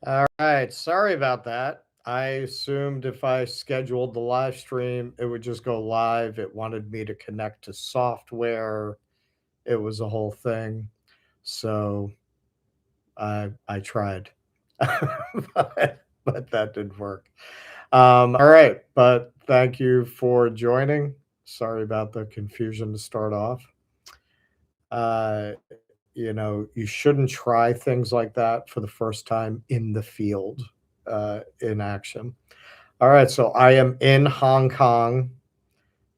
All right. Sorry about that. I assumed if I scheduled the live stream, it would just go live. It wanted me to connect to software. It was a whole thing. So I tried, but that didn't work. All right. But thank you for joining. Sorry about the confusion to start off. You shouldn't try things like that for the first time in the field, in action. All right, so I am in Hong Kong.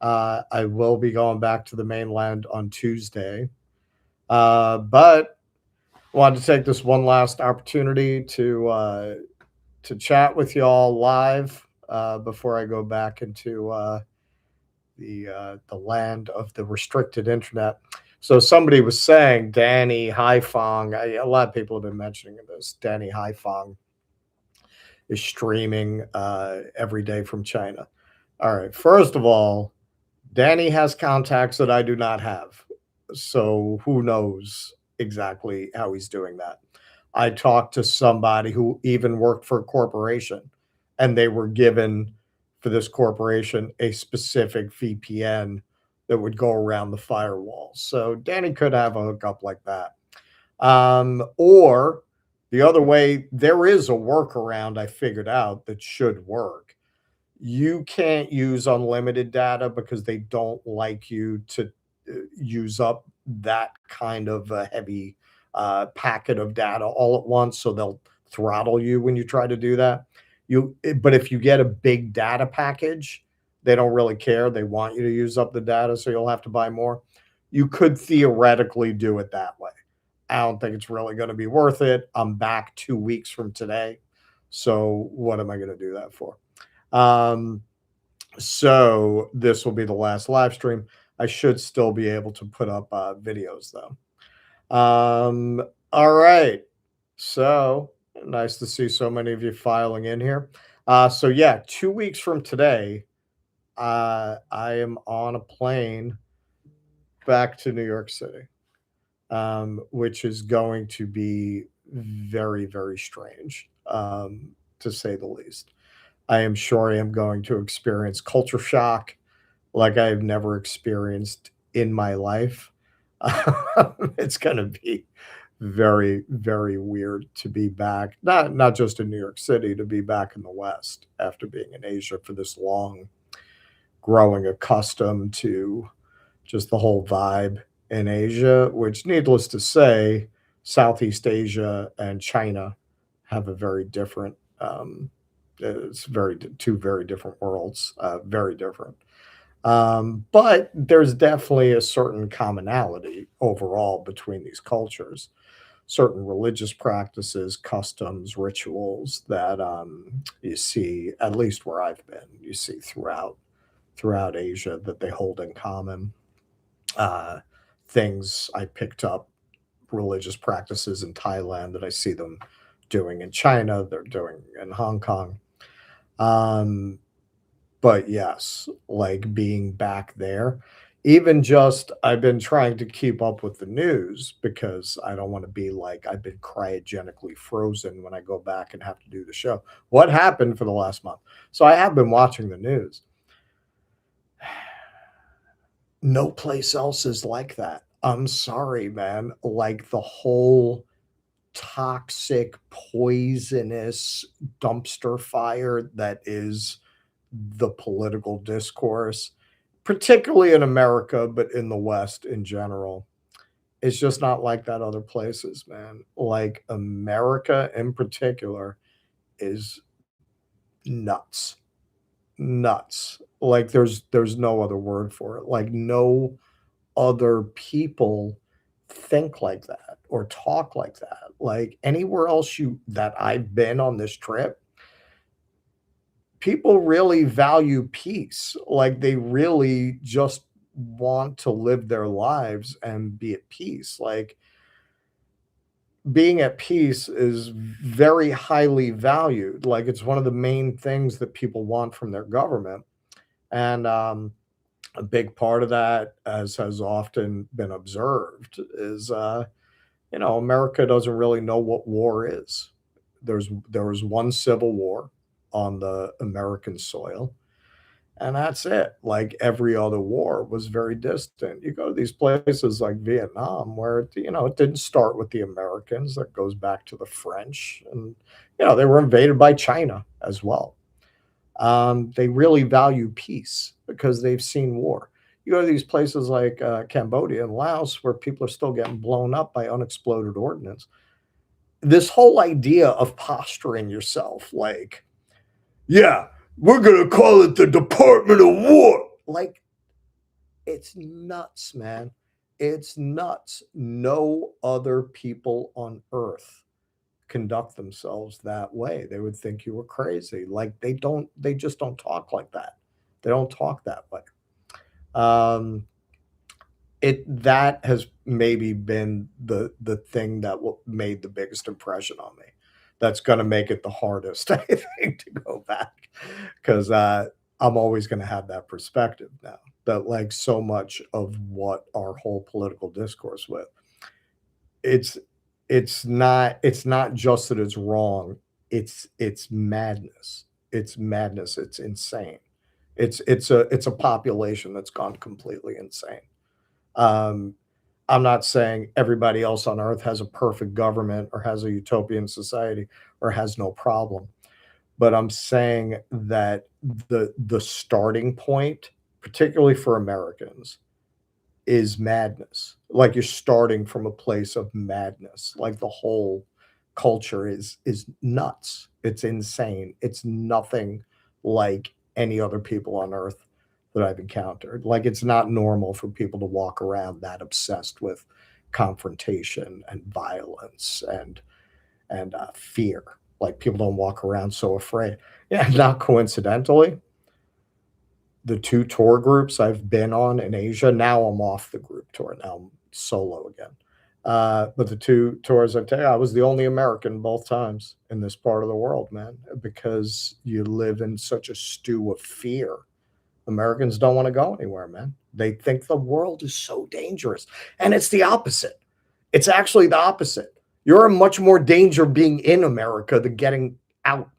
I will be going back to the mainland on Tuesday, but wanted to take this one last opportunity to chat with y'all live before I go back into the land of the restricted internet. So somebody was saying Danny Haifong. A lot of people have been mentioning this. Danny Haifong is streaming every day from China. All right. First of all, Danny has contacts that I do not have. So who knows exactly how he's doing that? I talked to somebody who even worked for a corporation and they were given for this corporation a specific VPN that would go around the firewall. So Danny could have a hookup like that. Or the other way, there is a workaround I figured out that should work. You can't use unlimited data because they don't like you to use up that kind of a heavy packet of data all at once. So they'll throttle you when you try to do that. But if you get a big data package, they don't really care. They want you to use up the data, so you'll have to buy more. You could theoretically do it that way. I don't think it's really going to be worth it. I'm back 2 weeks from today. So what am I going to do that for? Um, so this will be the last live stream. I should still be able to put up videos though. All right. So nice to see so many of you filing in here. So yeah, 2 weeks from today, I am on a plane back to New York City, which is going to be very, very strange, to say the least. I am sure I am going to experience culture shock like I've never experienced in my life. It's going to be very, very weird to be back, not just in New York City, to be back in the West after being in Asia for this long, growing accustomed to just the whole vibe in Asia, which, needless to say, Southeast Asia and China have a very different. It's very two very different worlds, very different. But there's definitely a certain commonality overall between these cultures, certain religious practices, customs, rituals that you see, at least where I've been, you see throughout Asia that they hold in common. Uh, Things I picked up, religious practices in Thailand that I see them doing in China, they're doing in Hong Kong. Um, but yes, like being back there, even just I've been trying to keep up with the news because I don't want to be like I've been cryogenically frozen when I go back and have to do the show. What happened for the last month? So I have been watching the news. No place else is like that. I'm sorry, man. Like the whole toxic, poisonous dumpster fire that is the political discourse, particularly in America, but in the West in general. It's just not like that other places, man. Like America in particular is nuts. Nuts. Like there's no other word for it. Like no other people think like that or talk like that. Like anywhere else you that I've been on this trip, people really value peace. Like they really just want to live their lives and be at peace. Like being at peace is very highly valued. Like it's one of the main things that people want from their government. And a big part of that, as has often been observed, is America doesn't really know what war is. there was one civil war on the American soil, and that's it. Like every other war was very distant. You go to these places like Vietnam, where it didn't start with the Americans. That goes back to the French, and they were invaded by China as well. They really value peace because they've seen war. You go to these places like Cambodia and Laos, where people are still getting blown up by unexploded ordnance. This whole idea of posturing yourself like, yeah, we're gonna call it the Department of War. Like, it's nuts, man. It's nuts. No other people on earth conduct themselves that way. They would think you were crazy. Like they just don't talk like that. They don't talk that way. Um, that has maybe been the thing that made the biggest impression on me. That's going to make it the hardest, I think, to go back because I'm always going to have that perspective now. That like so much of what our whole political discourse with it's it's not just that it's wrong. It's madness. It's madness. It's insane. It's a population that's gone completely insane. Um, I'm not saying everybody else on earth has a perfect government or has a utopian society or has no problem, but I'm saying that the starting point, particularly for Americans, is madness. Like you're starting from a place of madness. Like the whole culture is nuts. It's insane. It's nothing like any other people on earth that I've encountered. Like it's not normal for people to walk around that obsessed with confrontation and violence and fear. Like people don't walk around so afraid. Yeah, not coincidentally, the 2 tour groups I've been on in Asia. Now I'm off the group tour. Now I'm solo again. But the 2 tours I've taken, I was the only American both times in this part of the world, man, because you live in such a stew of fear. Americans don't want to go anywhere, man. They think the world is so dangerous. And it's the opposite. It's actually the opposite. You're in much more danger being in America than getting out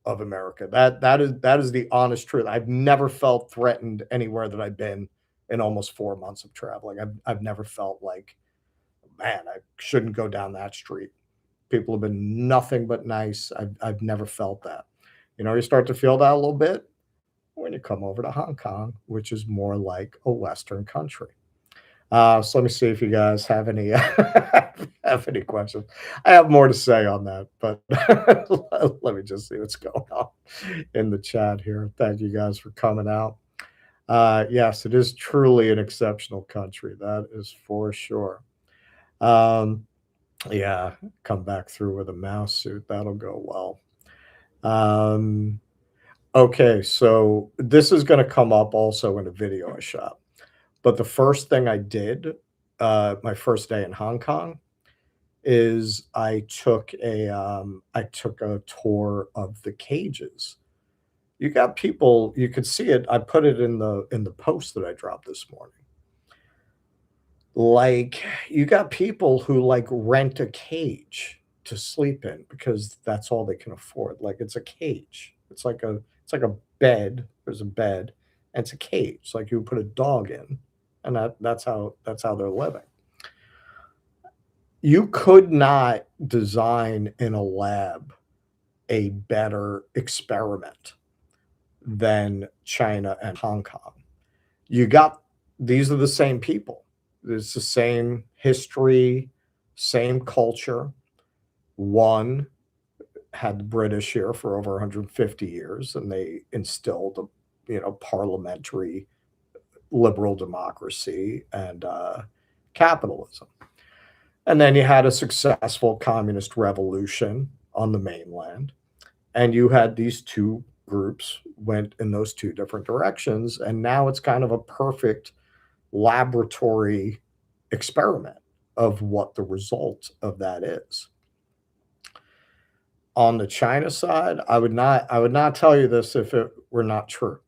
of America. That is the honest truth. I've never felt threatened anywhere that I've been in almost 4 months of traveling. I've never felt like, man, I shouldn't go down that street. People have been nothing but nice. I've never felt that. You start to feel that a little bit when you come over to Hong Kong, which is more like a Western country. So let me see if you guys have any have any questions. I have more to say on that, but let me just see what's going on in the chat here. Thank you guys for coming out. Yes, it is truly an exceptional country. That is for sure. Um, yeah, come back through with a mouse suit. That'll go well. Um, okay, so this is going to come up also in a video I shot. But the first thing I did, my first day in Hong Kong, is I took a tour of the cages. You got people, you could see it. I put it in the post that I dropped this morning. Like you got people who like rent a cage to sleep in because that's all they can afford. Like it's a cage. It's like a bed. There's a bed, and it's a cage. Like you would put a dog in, and that's how they're living. You could not design in a lab a better experiment than China and Hong Kong. You got these are the same people. It's the same history, same culture. One had the British here for over 150 years, and they instilled a parliamentary liberal democracy and capitalism. And then you had a successful communist revolution on the mainland, and you had these 2 groups went in those 2 different directions, and now it's kind of a perfect laboratory experiment of what the result of that is. On the China side, I would not tell you this if it were not true.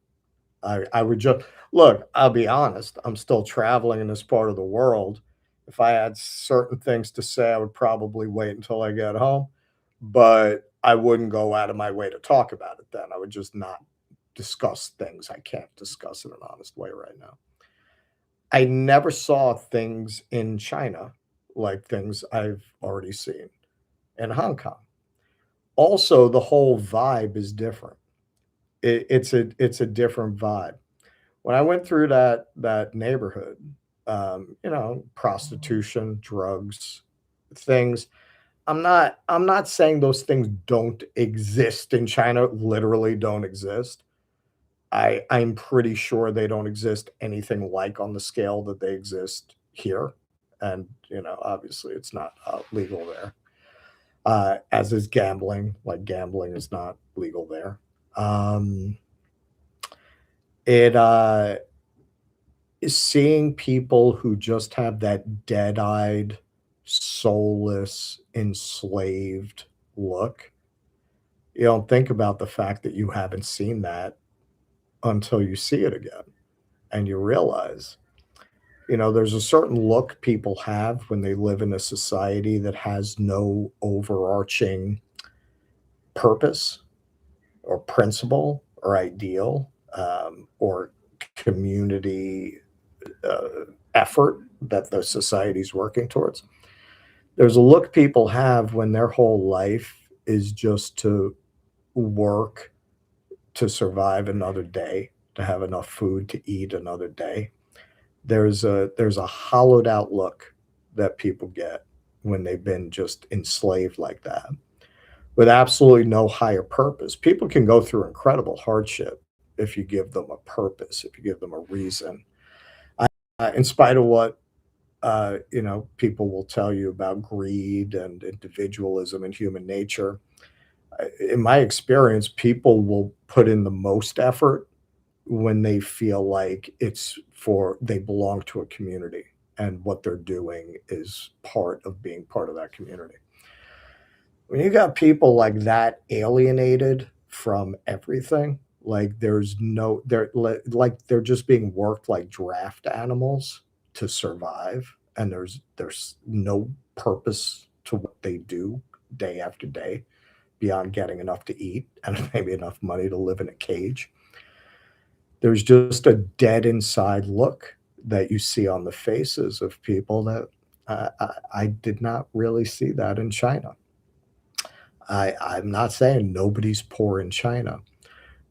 I would just look, I'll be honest, I'm still traveling in this part of the world. If I had certain things to say, I would probably wait until I get home. But I wouldn't go out of my way to talk about it then. I would just not discuss things I can't discuss in an honest way right now. I never saw things in China like things I've already seen in Hong Kong. Also, the whole vibe is different. It's a different vibe. When I went through that neighborhood, prostitution, drugs, things. I'm not saying those things don't exist in China, literally don't exist. I'm pretty sure they don't exist anything like on the scale that they exist here, and, obviously, it's not, legal there, as is gambling, like, gambling is not legal there. Um, it, is seeing people who just have that dead-eyed, soulless, enslaved look, you don't think about the fact that you haven't seen that until you see it again, and you realize, there's a certain look people have when they live in a society that has no overarching purpose or principle or ideal, or community, uh, effort that the society's working towards. There's a look people have when their whole life is just to work to survive another day, to have enough food to eat another day. There's a hollowed out look that people get when they've been just enslaved like that, with absolutely no higher purpose. People can go through incredible hardship if you give them a purpose, if you give them a reason. In spite of what people will tell you about greed and individualism and human nature. In my experience, people will put in the most effort when they feel like they belong to a community and what they're doing is part of being part of that community. When you got people like that alienated from everything, like they're just being worked like draft animals to survive, and there's no purpose to what they do day after day beyond getting enough to eat and maybe enough money to live in a cage. There's just a dead inside look that you see on the faces of people that I did not really see that in China. I'm not saying nobody's poor in China,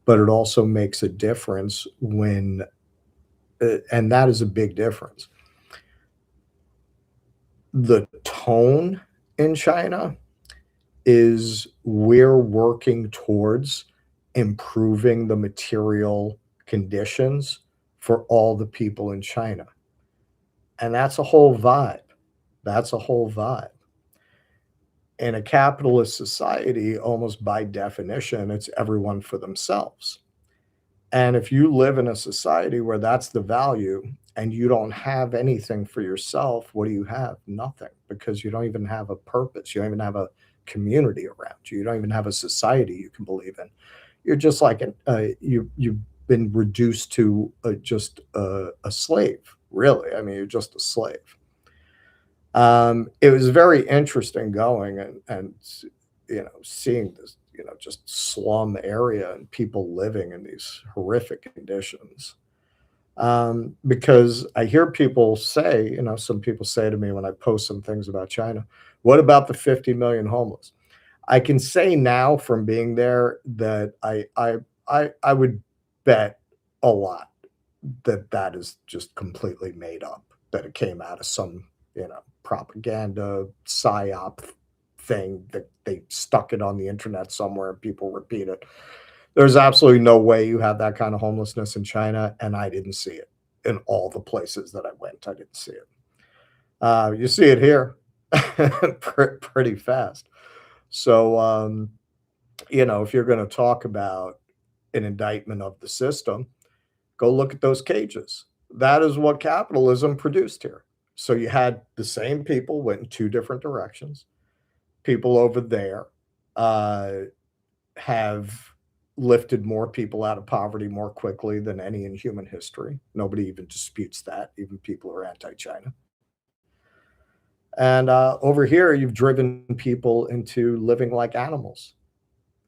but it also makes a difference when, and that is a big difference. The tone in China is we're working towards improving the material conditions for all the people in China. And that's a whole vibe. That's a whole vibe. In a capitalist society, almost by definition, it's everyone for themselves. And if you live in a society where that's the value and you don't have anything for yourself, what do you have? Nothing, because you don't even have a purpose. You don't even have a community around you. You don't even have a society you can believe in. You're just like you've been reduced to just a slave, really. I mean, you're just a slave. It was very interesting going and seeing this, just slum area and people living in these horrific conditions. Because I hear people say, some people say to me when I post some things about China, what about the 50 million homeless? I can say now from being there that I would bet a lot that that is just completely made up, that it came out of some, propaganda psyop thing that they stuck it on the internet somewhere and people repeat it. There's absolutely no way you have that kind of homelessness in China, and I didn't see it in all the places that I went. I didn't see it. You see it here pretty fast. So, if you're going to talk about an indictment of the system, go look at those cages. That is what capitalism produced here. So you had the same people went in two different directions. People over there uh, have lifted more people out of poverty more quickly than any in human history. Nobody even disputes that. Even people who are anti-China. And over here, you've driven people into living like animals.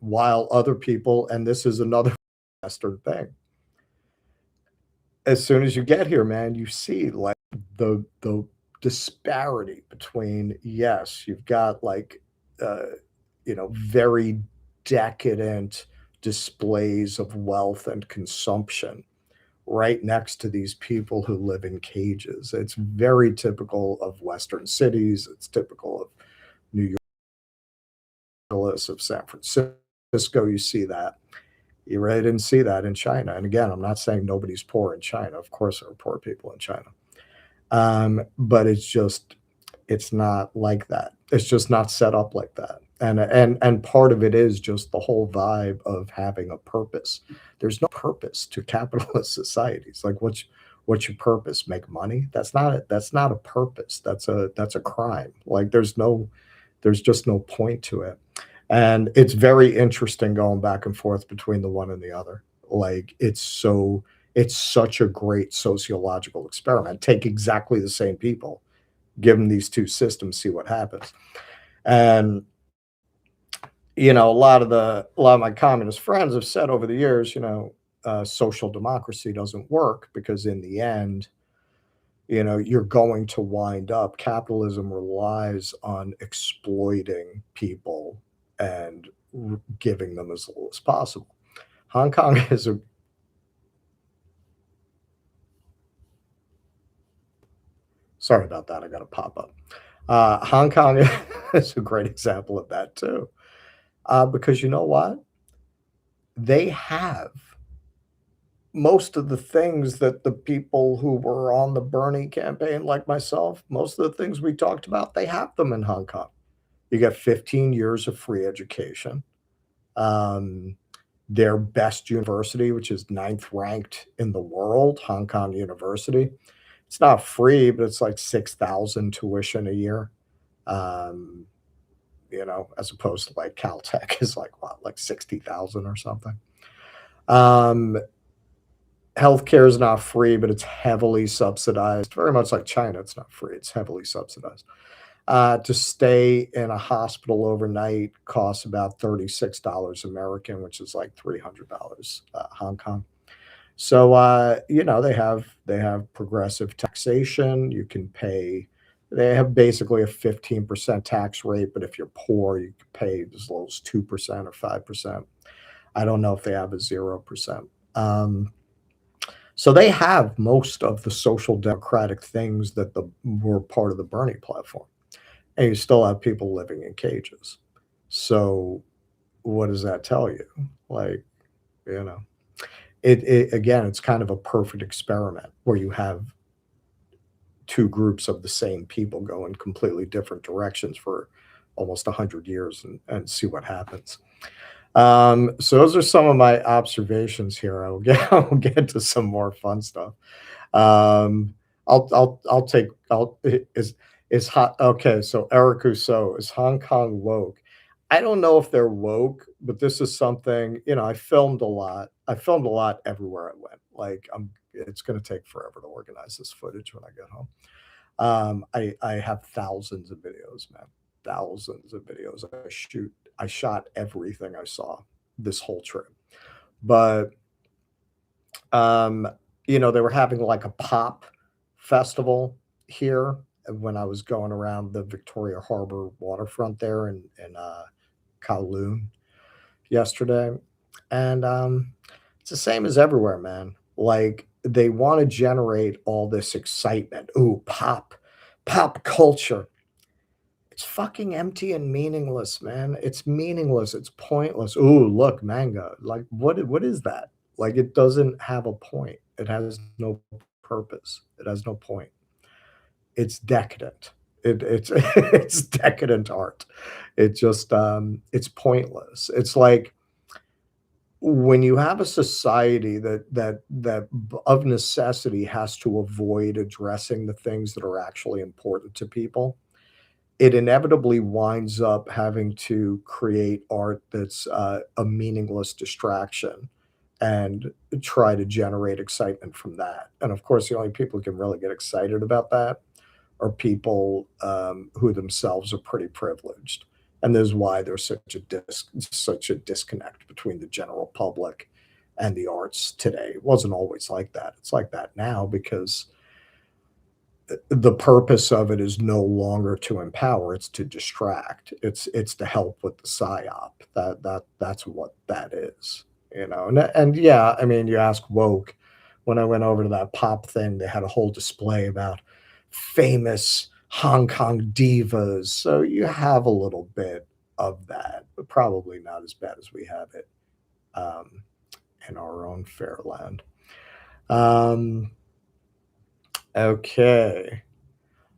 while other people, and this is another Western thing, as soon as you get here, man, you see like the disparity between, yes, you've got like uh, very decadent displays of wealth and consumption right next to these people who live in cages. It's very typical of Western cities. It's typical of New York, of San Francisco. You see that. You really didn't see that in China. And again, I'm not saying nobody's poor in China. Of course, there are poor people in China. But it's not like that. It's just not set up like that. And part of it is just the whole vibe of having a purpose. There's no purpose to capitalist societies. Like what's your purpose? Make money? That's not a purpose. That's a crime. Like there's just no point to it. And it's very interesting going back and forth between the one and the other. Like it's such a great sociological experiment. Take exactly the same people, give them these two systems, see what happens. And a lot of my communist friends have said over the years, social democracy doesn't work because in the end, you're going to wind up. Capitalism relies on exploiting people and giving them as little as possible. Hong Kong is a Sorry about that. I got a pop up. Hong Kong is a great example of that too, because you know what? They have most of the things that the people who were on the Bernie campaign, like myself, most of the things we talked about, they have them in Hong Kong. You get 15 years of free education. Um, their best university, which is ninth ranked in the world, Hong Kong University. It's not free, but it's like 6,000 tuition a year. Um, as opposed to like Caltech is like what, like 60,000 or something. Um, Healthcare is not free, but it's heavily subsidized. Very much like China, it's not free; it's heavily subsidized. To stay in a hospital overnight costs about $36 American, which is like $300 Hong Kong. So they have progressive taxation. You can pay. They have basically a 15% tax rate, but if you're poor, you can pay as low as 2% or 5%. I don't know if they have a 0%. So they have most of the social democratic things that were part of the Bernie platform, and you still have people living in cages. So what does that tell you? Like, you know, it again, it's kind of a perfect experiment where you have two groups of the same people go in completely different directions for almost 100 years and see what happens. So those are some of my observations here. I'll get to some more fun stuff. Um, I'll take I'll is hot. Okay, so Eric Rousseau, is Hong Kong woke? I don't know if they're woke, but this is something, I filmed a lot. I filmed a lot everywhere I went. Like it's going to take forever to organize this footage when I get home. I have thousands of videos, man. Thousands of videos. I shot everything I saw this whole trip. But um, they were having like a pop festival here when I was going around the Victoria Harbor waterfront there in Kowloon yesterday. And it's the same as everywhere, man. Like they want to generate all this excitement. Ooh, pop culture. It's fucking empty and meaningless, man. It's meaningless. It's pointless. Ooh, look, manga. Like what is that? Like it doesn't have a point. It has no purpose. It has no point. It's decadent. It's it's decadent art. It's pointless. It's like when you have a society that of necessity has to avoid addressing the things that are actually important to people, it inevitably winds up having to create art that's a meaningless distraction and try to generate excitement from that. And of course, the only people who can really get excited about that are people who themselves are pretty privileged. and this is why there's such a disconnect between the general public and the arts today. It wasn't always like that. It's like that now because the purpose of it is no longer to empower, it's to distract. It's to help with the psyop. That's what that is, you know. And yeah, I mean, you ask woke. When I went over to that pop thing, they had a whole display about famous Hong Kong divas. So you have a little bit of that, but probably not as bad as we have it um, in our own fair land. Um, okay.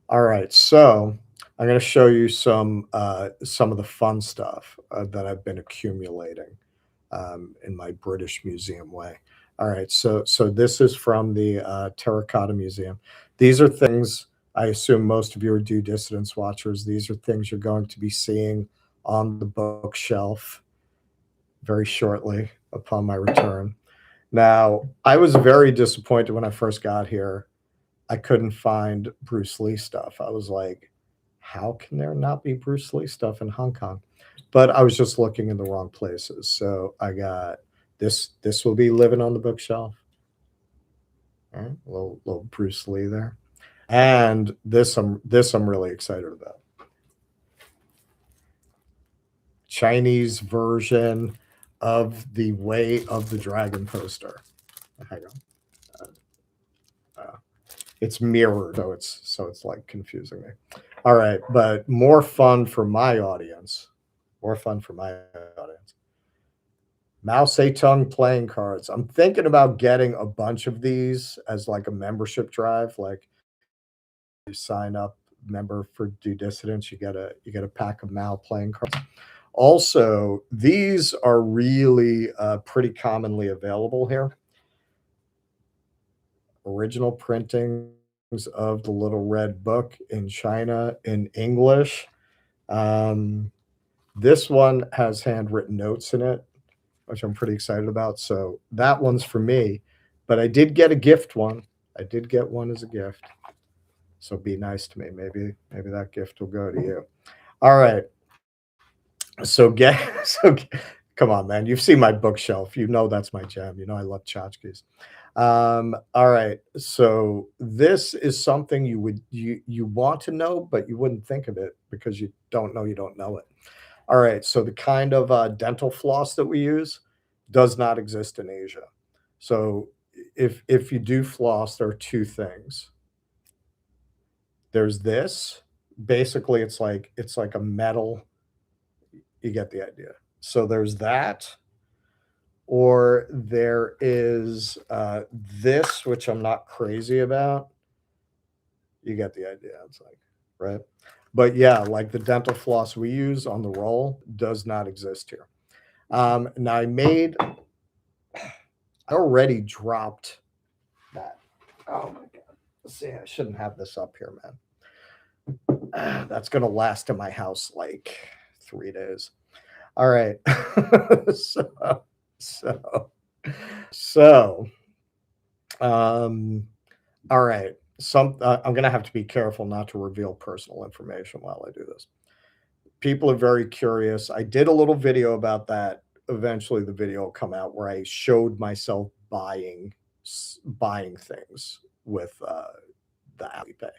All right, so I'm going to show you some of the fun stuff that I've been accumulating in my British museum way. All right, so this is from the Terracotta Museum. These are things I assume most of you are due dissidence watchers. These are things you're going to be seeing on the bookshelf very shortly upon my return. Now, I was very disappointed when I first got here. I couldn't find Bruce Lee stuff. I was like, how can there not be Bruce Lee stuff in Hong Kong? But I was just looking in the wrong places. So I got this. This will be living on the bookshelf. All right, little Bruce Lee there, and this I'm really excited about. Chinese version of the Way of the Dragon poster. Hang on. Uh, it's mirrored, so it's like confusing me. All right, but more fun for my audience. More fun for my audience. Mao Zedong playing cards. I'm thinking about getting a bunch of these as like a membership drive. Like you sign up member for Due Dissidence, you get a pack of Mao playing cards. Also, these are really pretty commonly available here. Original printings of the Little Red Book in China in English. This one has handwritten notes in it, which I'm pretty excited about. So that one's for me, but I did get a gift one. I did get one as a gift. So be nice to me. Maybe that gift will go to you. All right. So get so come on, man. You've seen my bookshelf. You know that's my jam. You know I love tchotchkes. All right. So this is something you want to know, but you wouldn't think of it because you don't know it. All right. So the kind of dental floss that we use does not exist in Asia. So if you do floss, there are two things. There's this. Basically, it's like a metal. You get the idea. So there's that, or there is this, which I'm not crazy about. You get the idea. It's like, right? But yeah, like the dental floss we use on the roll does not exist here. Now I already dropped that. Oh my God. See, I shouldn't have this up here, man. That's going to last in my house like 3 days. All right. so, so, so, all right. I'm going to have to be careful not to reveal personal information while I do this. People are very curious. I did a little video about that. Eventually, the video will come out where I showed myself buying things with the Alipay.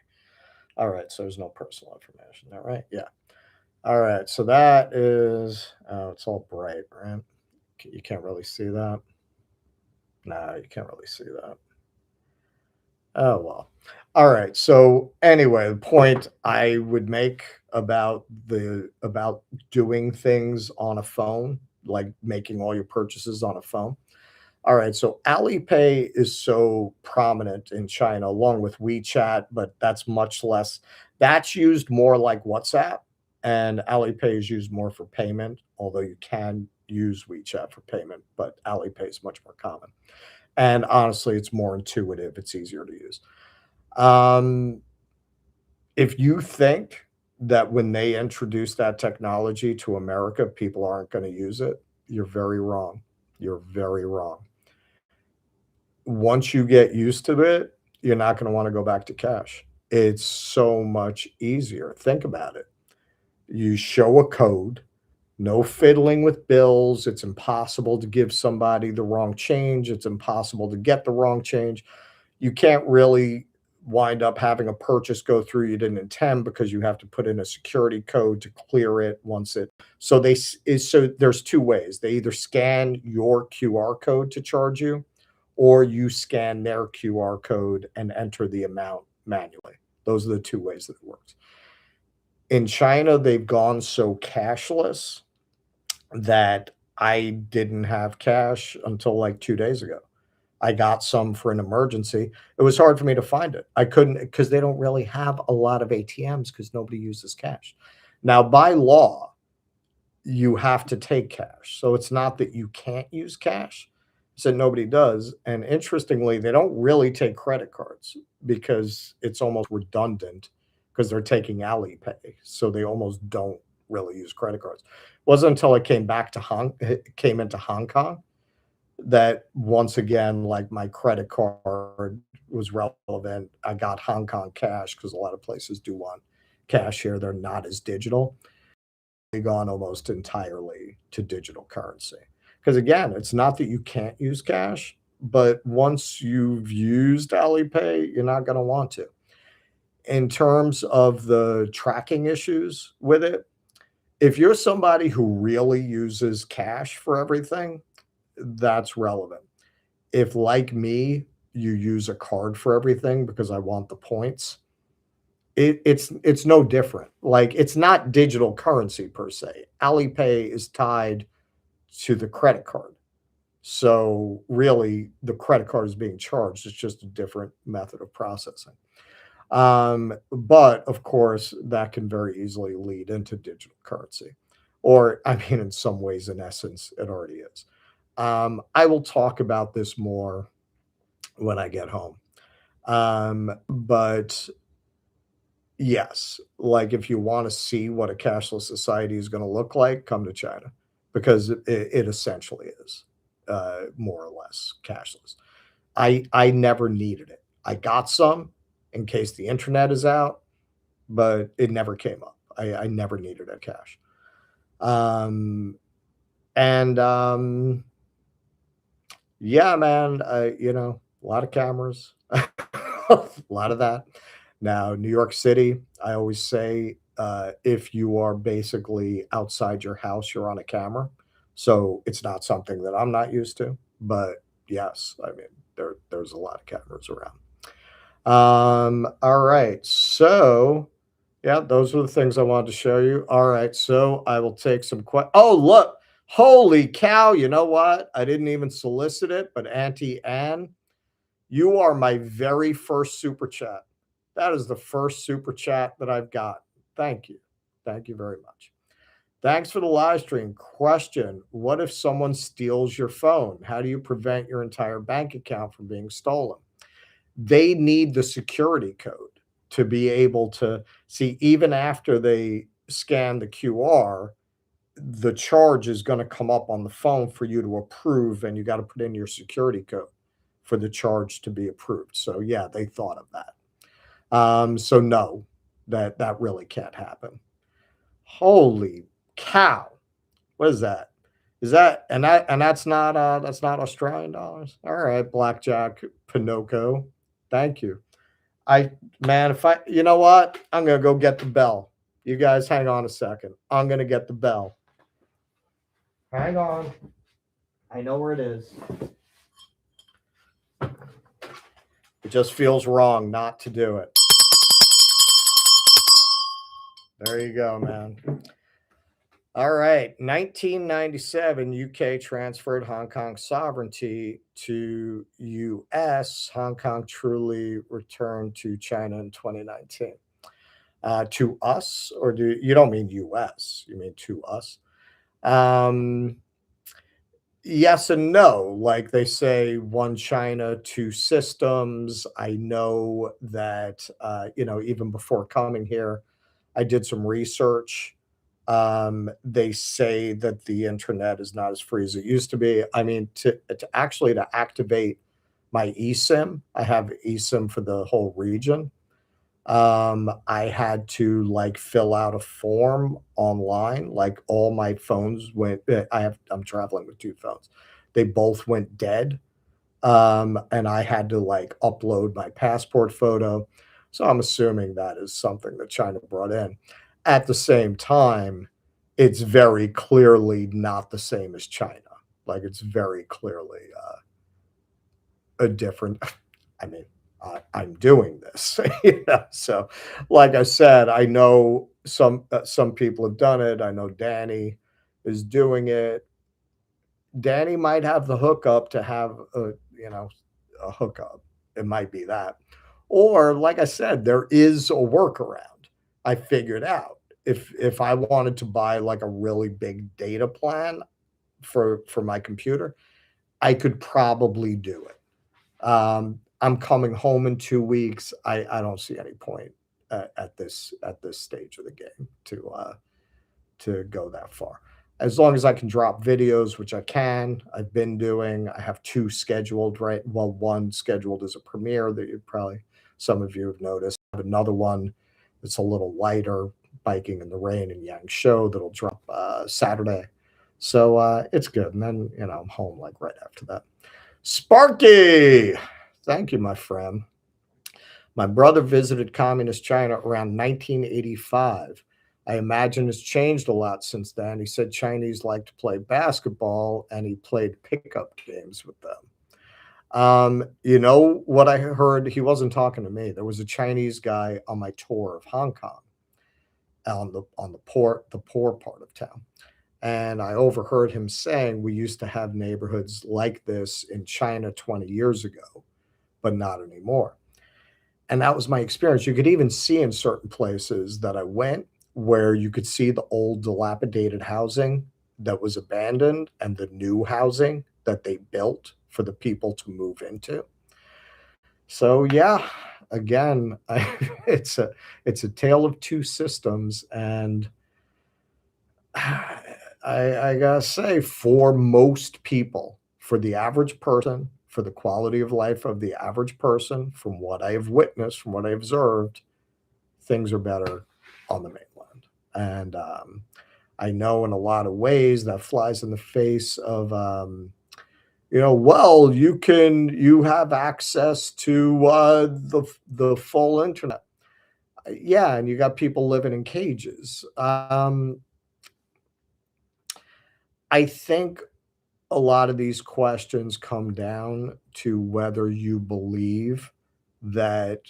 All right. So there's no personal information. All right. Yeah. All right, so that is, oh, it's all bright, right? You can't really see that. No, you can't really see that. Oh, well. All right. So anyway, the point I would make about doing things on a phone, like making all your purchases on a phone. All right. So Alipay is so prominent in China along with WeChat, but that's much less. That's used more like WhatsApp, and Alipay is used more for payment, although you can use WeChat for payment, but Alipay is much more common. And honestly, it's more intuitive, it's easier to use. Um, if you think that when they introduce that technology to America, people aren't going to use it, you're very wrong. You're very wrong. Once you get used to it, you're not going to want to go back to cash. It's so much easier. Think about it. You show a code, no fiddling with bills. It's impossible to give somebody the wrong change. It's impossible to get the wrong change. You can't really wind up having a purchase go through you didn't intend because you have to put in a security code to clear it once it so they s- is so there's two ways. They either scan your QR code to charge you or you scan their QR code and enter the amount manually. Those are the two ways that it works. In China, they've gone so cashless that I didn't have cash until like 2 days ago. I got some for an emergency. It was hard for me to find it. I couldn't because they don't really have a lot of ATMs because nobody uses cash. Now, by law, you have to take cash. So it's not that you can't use cash. So nobody does. And interestingly, they don't really take credit cards because it's almost redundant because they're taking Alipay. So they almost don't really use credit cards. It wasn't until I came into Hong Kong that once again, like my credit card was relevant. I got Hong Kong cash because a lot of places do want cash here. They're not as digital gone almost entirely to digital currency. Because again, it's not that you can't use cash, but once you've used Alipay, you're not going to want to. In terms of the tracking issues with it, if you're somebody who really uses cash for everything, that's relevant. If, like me, you use a card for everything because I want the points, it's no different. Like, it's not digital currency per se. Alipay is tied to the credit card. So, really, the credit card is being charged. It's just a different method of processing. But of course, that can very easily lead into digital currency. Or, I mean, in some ways, in essence, it already is. I will talk about this more when I get home. But yes, like, if you wanna see what a cashless society is gonna look like, come to China because it essentially is, more or less cashless. I never needed it. I got some in case the internet is out, but it never came up. I never needed a cash. Um, and, yeah, man, a lot of cameras, a lot of that. Now, New York City, I always say, if you are basically outside your house, you're on a camera. So it's not something that I'm not used to, but yes, I mean, there's a lot of cameras around. All right. So, yeah, those were the things I wanted to show you. All right. So I will take some Oh, look. Holy cow. You know what? I didn't even solicit it, but Auntie Anne, you are my very first super chat. That is the first super chat that I've got. Thank you. Thank you very much. Thanks for the live stream. Question: what if someone steals your phone? How do you prevent your entire bank account from being stolen? They need the security code to be able to see, even after they scan the QR, the charge is going to come up on the phone for you to approve, and you got to put in your security code for the charge to be approved. So yeah, they thought of that. So no, that really can't happen. Holy cow! What is that? Is that and that's not Australian dollars? All right, Blackjack Pinocchio. Thank you. I man, if I you know what? I'm gonna go get the bell. You guys hang on a second. I'm gonna get the bell. Hang on. I know where it is. It just feels wrong not to do it. There you go, man. All right. 1997, UK transferred Hong Kong sovereignty to US. Hong Kong truly returned to China in 2019. To us, or do you don't mean US, you mean to us? Um, yes and no. Like they say, one China, two systems. I know that, even before coming here, I did some research. They say that the internet is not as free as it used to be. I mean, to activate my eSIM, I have eSIM for the whole region. I had to, like, fill out a form online, like, all my phones went I'm traveling with 2 phones. They both went dead, and I had to, like, upload my passport photo, so I'm assuming that is something that China brought in. At the same time, it's very clearly not the same as China. Like, it's very clearly, a different I mean, I'm doing this, so, like I said, I know some people have done it, I know Danny is doing it. Danny might have the hookup to have a hookup. It might be that. Or, like I said, there is a workaround I figured out. If I wanted to buy, like, a really big data plan for my computer, I could probably do it. I'm coming home in 2 weeks. I don't see any point at this stage of the game to go that far. As long as I can drop videos, which I can, I've been doing. I have 2 scheduled, right? Well, 1 scheduled as a premiere that you probably some of you have noticed. I have another one that's a little lighter, biking in the rain and yang show that'll drop Saturday. So it's good. And then, I'm home like right after that. Sparky! Thank you, my friend. My brother visited communist China around 1985. I imagine it's changed a lot since then. He said Chinese like to play basketball and he played pickup games with them. You know what I heard? He wasn't talking to me. There was a Chinese guy on my tour of Hong Kong on the poor part of town. And I overheard him saying we used to have neighborhoods like this in China 20 years ago, but not anymore. And that was my experience. You could even see in certain places that I went where you could see the old dilapidated housing that was abandoned and the new housing that they built for the people to move into. So yeah, again, it's a tale of two systems, and I gotta say, for most people, for the average person, for the quality of life of the average person, from what I have witnessed, from what I observed, things are better on the mainland. And I know in a lot of ways that flies in the face of, well, you have access to the full internet. Yeah, and you got people living in cages. I think a lot of these questions come down to whether you believe that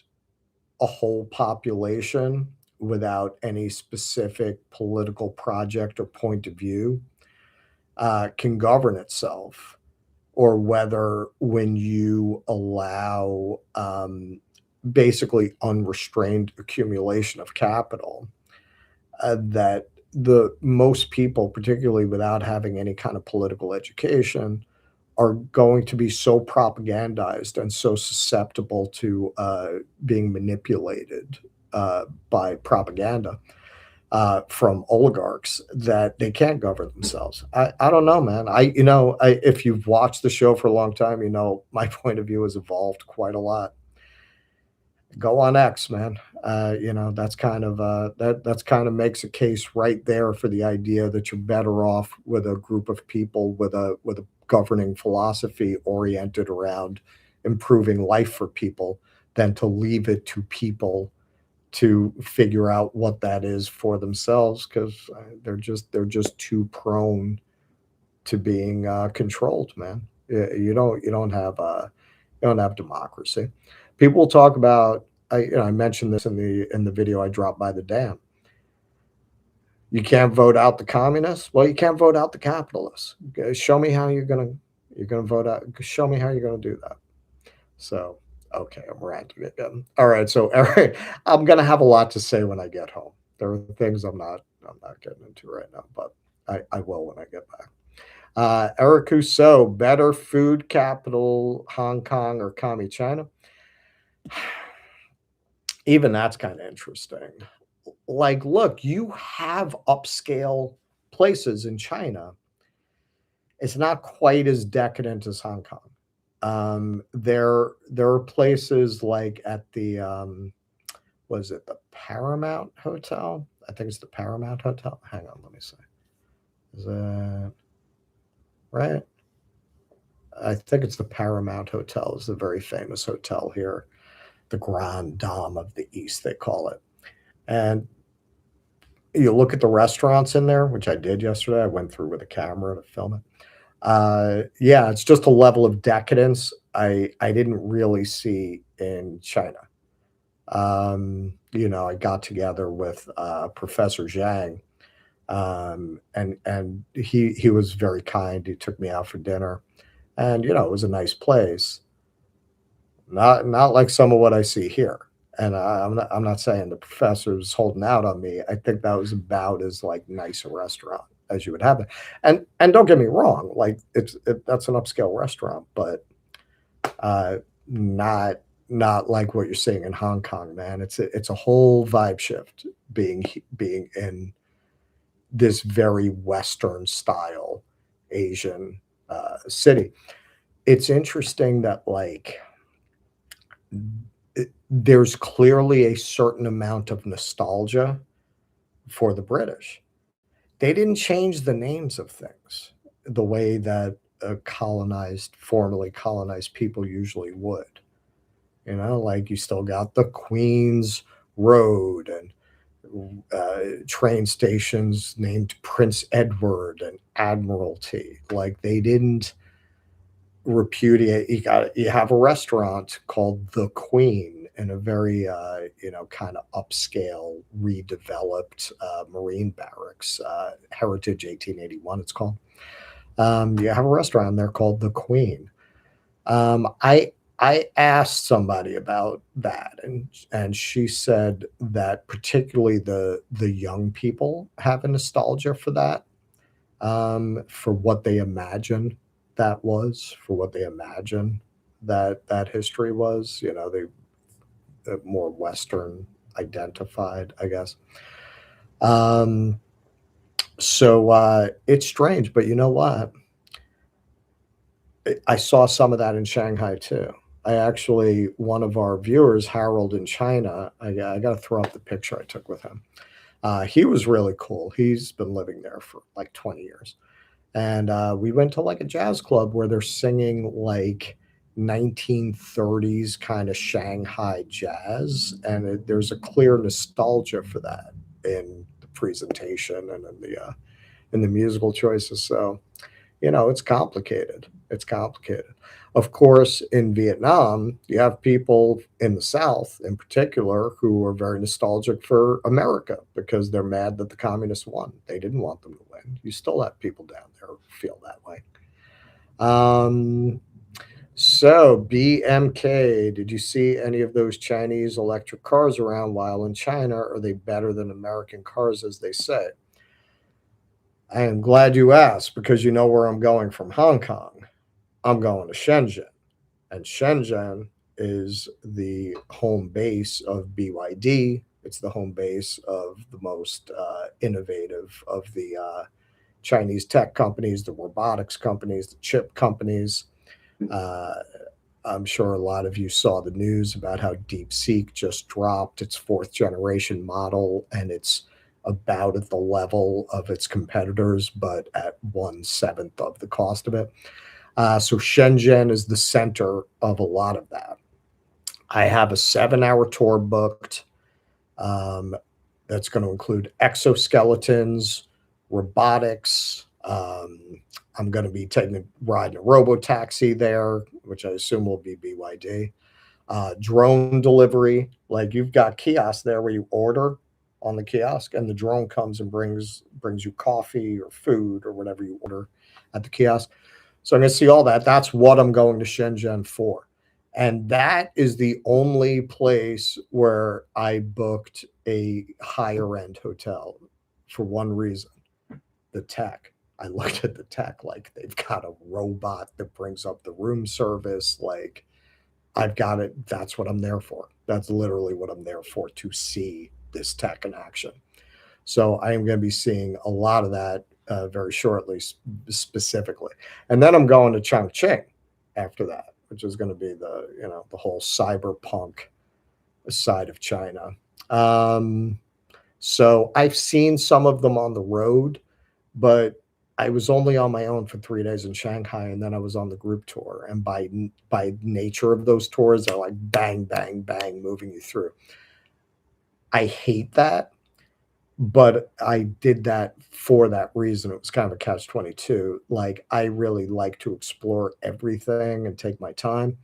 a whole population without any specific political project or point of view can govern itself, or whether when you allow basically unrestrained accumulation of capital, that the most people, particularly without having any kind of political education, are going to be so propagandized and so susceptible to being manipulated by propaganda from oligarchs that they can't govern themselves. I don't know, man. If you've watched the show for a long time, my point of view has evolved quite a lot. Go on X, man. That's kind of makes a case right there for the idea that you're better off with a group of people with a governing philosophy oriented around improving life for people than to leave it to people to figure out what that is for themselves, because they're just too prone to being controlled, man. You don't have democracy. People talk about I mentioned this in the video I dropped by the dam. You can't vote out the communists. Well, you can't vote out the capitalists. Show me how you're gonna vote out. Show me how you're gonna do that. So, okay, I'm ranting again. All right, so Eric, I'm gonna have a lot to say when I get home. There are things I'm not getting into right now, but I will when I get back. Eric Rousseau, better food capital, Hong Kong or commie China? Even that's kind of interesting. Like, look, you have upscale places in China. It's not quite as decadent as Hong Kong. There are places like at the Was it the Paramount Hotel? I think it's the Paramount Hotel. Hang on, let me see. Is that right? I think it's the Paramount Hotel. Is the very famous hotel here, the Grand Dame of the East, they call it. And you look at the restaurants in there, which I did yesterday. I went through with a camera to film it. Yeah, it's just a level of decadence I didn't really see in China. I got together with Professor Zhang, and he was very kind. He took me out for dinner, and it was a nice place. Not like some of what I see here. And I'm not saying the professor was holding out on me. I think that was about as like nice a restaurant as you would have it. And don't get me wrong, like that's an upscale restaurant, but uh, not not like what you're seeing in Hong Kong, man. It's a whole vibe shift being in this very Western style Asian city. It's interesting that like there's clearly a certain amount of nostalgia for the British. They didn't change the names of things the way that formerly colonized people usually would. Like you still got the Queen's Road and train stations named Prince Edward and Admiralty. Like they didn't repudiate. You have a restaurant called the Queen in a very kind of upscale redeveloped marine barracks, Heritage 1881 it's called. You have a restaurant there called the Queen. I asked somebody about that, and she said that particularly the young people have a nostalgia for that, for what they imagine that was, for what they imagine that history was. They more Western identified, I guess. Um, so it's strange, but you know what? I saw some of that in Shanghai too. One of our viewers, Harold in China, I got to throw up the picture I took with him. He was really cool. He's been living there for like 20 years. And we went to like a jazz club where they're singing like 1930s kind of Shanghai jazz. And there's a clear nostalgia for that in the presentation and in the musical choices. So, it's complicated. It's complicated. Of course, in Vietnam, you have people in the South, in particular, who are very nostalgic for America because they're mad that the communists won. They didn't want them to win. You still have people down there who feel that way. So, BMK, did you see any of those Chinese electric cars around while in China? Are they better than American cars, as they say? I am glad you asked because you know where I'm going from Hong Kong. I'm going to Shenzhen, and Shenzhen is the home base of BYD. It's the home base of the most innovative of the Chinese tech companies, the robotics companies, the chip companies. Uh, I'm sure a lot of you saw the news about how DeepSeek just dropped its fourth generation model, and it's about at the level of its competitors, but at 1/7 of the cost of it. So Shenzhen is the center of a lot of that. I have a 7-hour tour booked, um, that's going to include exoskeletons, robotics. I'm going to be taking a ride in a robo taxi there, which I assume will be BYD. Drone delivery, like you've got kiosks there where you order on the kiosk, and the drone comes and brings you coffee or food or whatever you order at the kiosk. So I'm going to see all that. That's what I'm going to Shenzhen for. And that is the only place where I booked a higher end hotel for one reason, the tech. I looked at the tech, like they've got a robot that brings up the room service. Like I've got it. That's what I'm there for. That's literally what I'm there for, to see this tech in action. So I am going to be seeing a lot of that very shortly, specifically. And then I'm going to Chongqing after that, which is going to be the whole cyberpunk side of China. So I've seen some of them on the road, but I was only on my own for 3 days in Shanghai, and then I was on the group tour, and by nature of those tours, they're like bang, bang, bang, moving you through. I hate that, but I did that for that reason. It was kind of a catch-22. Like, I really like to explore everything and take my time.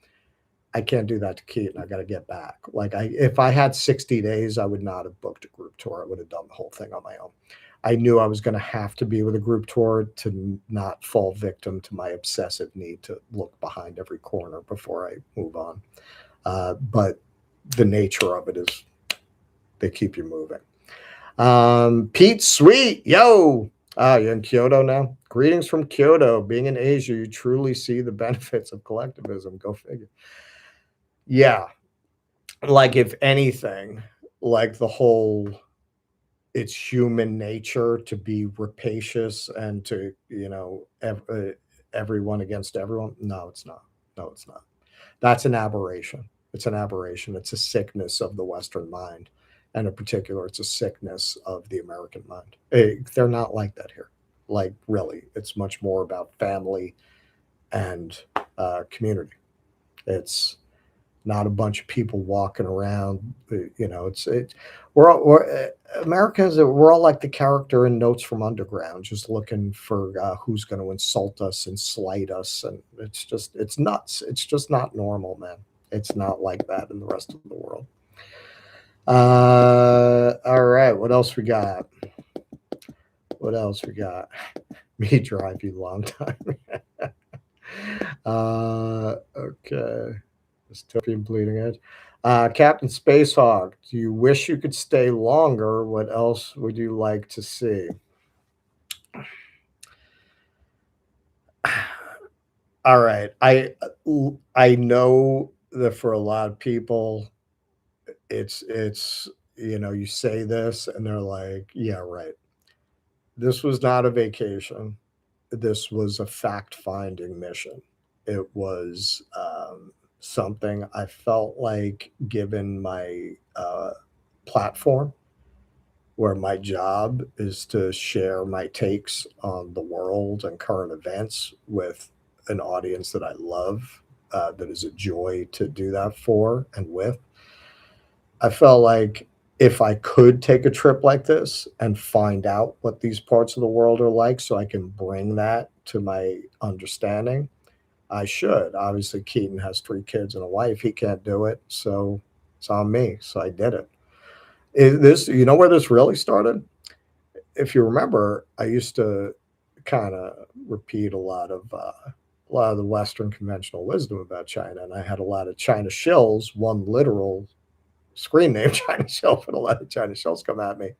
I can't do that to Keaton. I gotta get back. Like, if I had 60 days, I would not have booked a group tour. I would have done the whole thing on my own. I knew I was gonna have to be with a group tour to not fall victim to my obsessive need to look behind every corner before I move on. But the nature of it is they keep you moving. Pete Sweet, yo. You're in Kyoto now? Greetings from Kyoto. Being in Asia, you truly see the benefits of collectivism. Go figure. Yeah. Like, if anything, like the whole it's human nature to be rapacious and to, everyone against everyone. No, it's not. No, it's not. That's an aberration. It's an aberration. It's a sickness of the Western mind. And in particular, it's a sickness of the American mind. They're not like that here. Like, really, it's much more about family and community. It's not a bunch of people walking around. We're Americans. We're all like the character in Notes from Underground, just looking for who's going to insult us and slight us, and it's nuts. It's just not normal, man. It's not like that in the rest of the world. All right, what else we got? What else we got? Me drive you long time. Okay. Dystopian bleeding edge. Captain Spacehawk, do you wish you could stay longer? What else would you like to see? All right. I know that for a lot of people, it's you say this and they're like, yeah, right. This was not a vacation. This was a fact-finding mission. It was something I felt like, given my platform, where my job is to share my takes on the world and current events with an audience that I love, that is a joy to do that for and with. I felt like if I could take a trip like this and find out what these parts of the world are like so I can bring that to my understanding, I should. Obviously, Keaton has 3 kids and a wife. He can't do it, so it's on me. So I did it. You know where this really started? If you remember, I used to kind of repeat a lot of the Western conventional wisdom about China, and I had a lot of China shills, one literal screen name China Shelf, and a lot of China Shells come at me.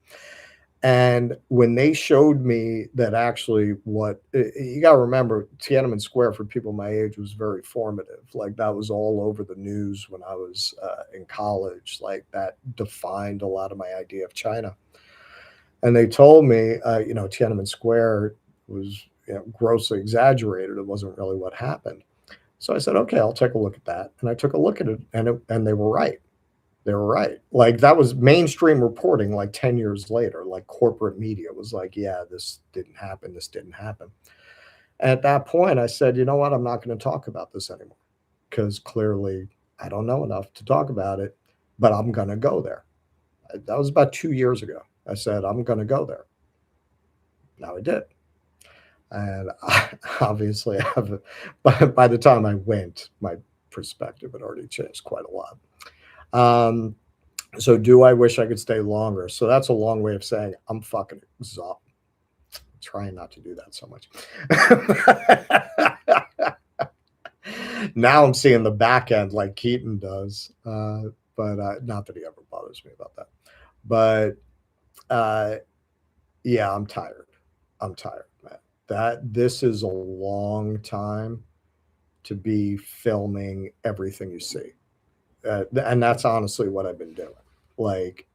And when they showed me that actually you got to remember, Tiananmen Square for people my age was very formative. Like, that was all over the news when I was in college. Like, that defined a lot of my idea of China. And they told me, Tiananmen Square was grossly exaggerated. It wasn't really what happened. So I said, okay, I'll take a look at that. And I took a look at it, and they were right. They were right. Like, that was mainstream reporting like 10 years later. Like, corporate media was like, yeah, this didn't happen. This didn't happen. And at that point, I said, you know what? I'm not going to talk about this anymore because clearly I don't know enough to talk about it, but I'm going to go there. That was about 2 years ago. I said, I'm going to go there. Now I did. And obviously, by the time I went, my perspective had already changed quite a lot. So do I wish I could stay longer? So that's a long way of saying I'm fucking exhausted. Trying not to do that so much. Now I'm seeing the back end like Keaton does, but not that he ever bothers me about that. But yeah, I'm tired. I'm tired, man. This is a long time to be filming everything you see. And that's honestly what I've been doing. Like,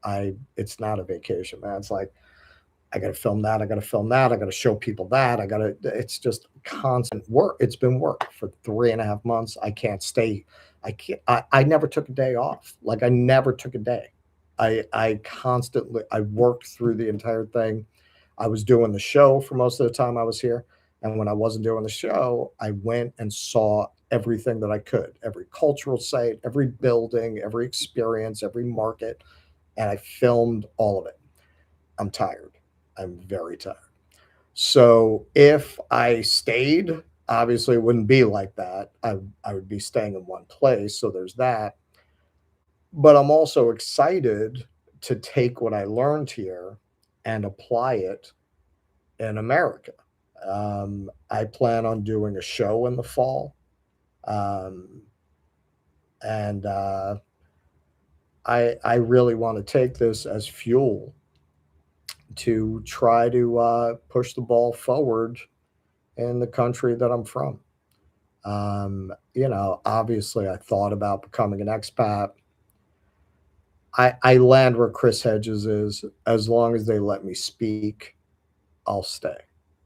it's not a vacation, man. It's like, I got to film that. I got to film that. I got to show people that. It's just constant work. It's been work for 3.5 months. I can't stay. I never took a day off. Like, I never took a day. I constantly I worked through the entire thing. I was doing the show for most of the time I was here, and when I wasn't doing the show, I went and saw everything that I could, every cultural site, every building, every experience, every market, and I filmed all of it. I'm tired. I'm very tired. So if I stayed, obviously it wouldn't be like that. I would be staying in one place, so there's that. But I'm also excited to take what I learned here and apply it in America. I plan on doing a show in the fall, um, and I really want to take this as fuel to try to push the ball forward in the country that I'm from. Obviously, I thought about becoming an expat. I land where Chris Hedges is. As long as they let me speak, I'll stay.